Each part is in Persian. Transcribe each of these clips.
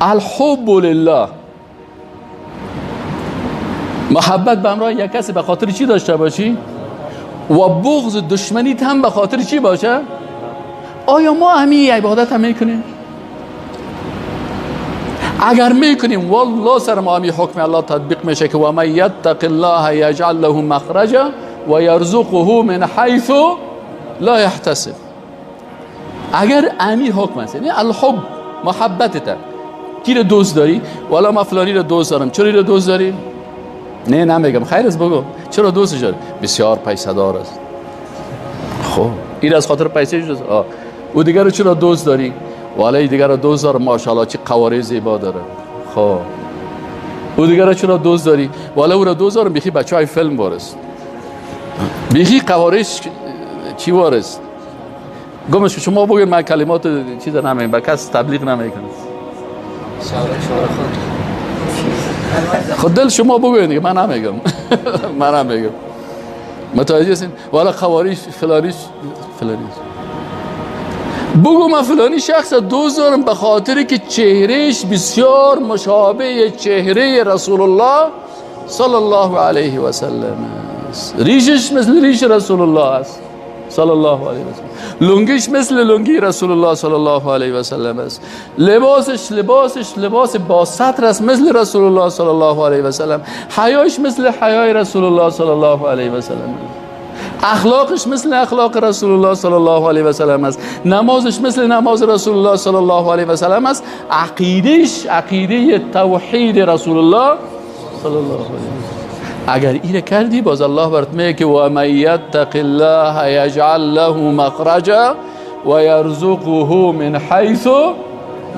الحب لله، محبت به همراه یک کسی به خاطر چی داشته باشی و بغض دشمنیت هم به خاطر چی باشه؟ آیا ما همین عبادت هم میکنیم؟ اگر میکنیم والله سر ما همین حکم الله تطبیق میشه که و من یتق الله یجعل له مخرجا و یرزقه من حیث لا یحتسب. اگر همین حکم است، یعنی الحب محبتت، کی رو دوست داری؟ والا من فلانی رو دوست دارم. چرا رو دوست داری؟ نه نمیگم، خیر است بگو چرا دوستش داری؟ بسیار پیسه دار است. خب این از خاطر پیسه جوست. او دیگر رو چرا دوست داری؟ والا این دیگر رو دوست دارم، ماشاءالله چه قواره زیبا داره. خب او دیگر رو چرا دوست داری؟ والا او رو دوست دارم بیخی بچهای فیلم وارست، بیخی قوارش چی وارست. گمش شما بگید، من کلمات چیز نمیگم، به کس تبلیغ نمیکنم. خود دل شما بگوید، من نمیگم. من نمیگم. متوجه هستین؟ والا خواریش فلانیش بگو من فلانی شخص دوست دارم به خاطر که چهرهش بسیار مشابه چهره رسول الله صلی الله علیه و سلم است، ریشش مثل ریش رسول الله است صلی الله علیه و سلم، لنگیش مثل لنگی رسول الله صلی الله علیه و سلم است، لباسش لباس با سطر است مثل رسول الله صلی الله علیه و سلم، حیاش مثل حیای رسول الله صلی الله علیه و سلم، اخلاقش مثل اخلاق رسول الله صلی الله علیه و سلم است، نمازش مثل نماز رسول الله صلی الله علیه و سلم است، عقیدهش عقیده توحید رسول الله صلی الله علیه و سلم. اگر این کردی باز الله برات میگه که و من یتق الله یجعل له مخرجا و یرزقه من حیث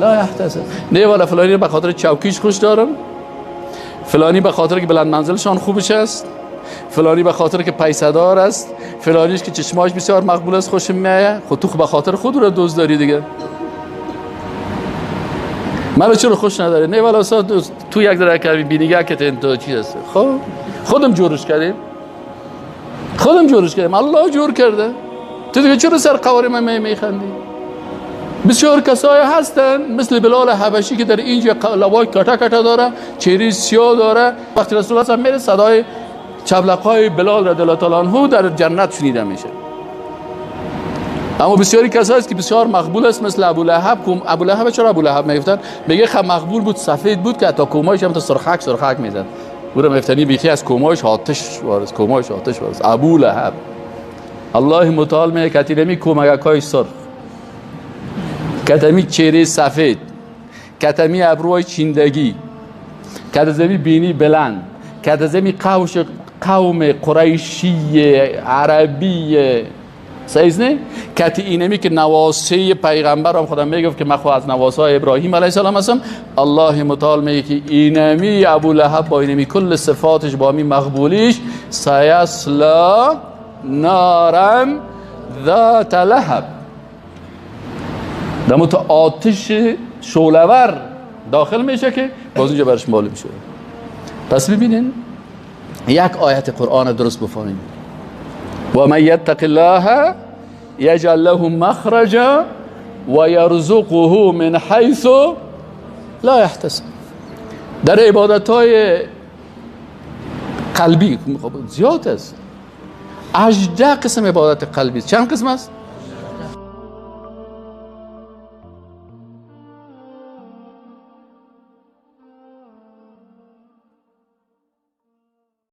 لا یحتسب. نه والا فلانی به خاطر چوکیش خوش دارم، فلانی به خاطر که بلند منزلشان خوبش است، فلانی به خاطر که پیسه دار است، فلانیش که چشماش بسیار مقبول است خوشم میاد. خود تو به خاطر خود رو دوست داری دیگه، منو چرا خوش نداری؟ نه والا تو یک درک بینیگه که تو چیز است. خب خودم جورش کردم، الله جور کرده. تو دیگه چرا سر قواره من میخندی؟ بسیار کسای هستن مثل بلال حبشی که در اینجا لوای کتا کتا داره، چهره سیاه داره، وقتی رسول الله میره صدای چبلقای بلال رضی الله تعالی عنه در جنت شنیده میشه. اما بسیاری کسایی است که بسیار مقبول است مثل ابو لهب. ابو لهب چرا ابو لهب میگفتن؟ میگه خب مقبول بود، سفید بود که حتی کومایش هم تا سرخک میزد. او رو میفتنی بیخی از کومایش آتش وارد، ابو لهب. الله متعال میگه کتیمی کومگکای سرخ، کتمی چهره سفید، کتمی ابروهای چیندگی، کتمی بینی بلند، کتمی قوم قریشی عربی سیز نه کتی اینمی که نواسه پیغمبر هم خودم میگفت که من خود از نواسه ابراهیم علیه السلام هستم. الله متعال میگه که اینمی ابو لهب با اینمی کل صفاتش با می مقبولیش سیصلا نارا ذات لهب، در تو آتش شعله‌ور داخل میشه که باز اینجا برش معلوم میشه. پس ببینین یک آیت قرآن درست بفهمید. و من یتق الله یجعل له مخرجا و یرزقه من حیث لا یحتسب. در عبادت‌های قلبی زیاد است، 18 قسم عبادت قلبی. چند قسم است؟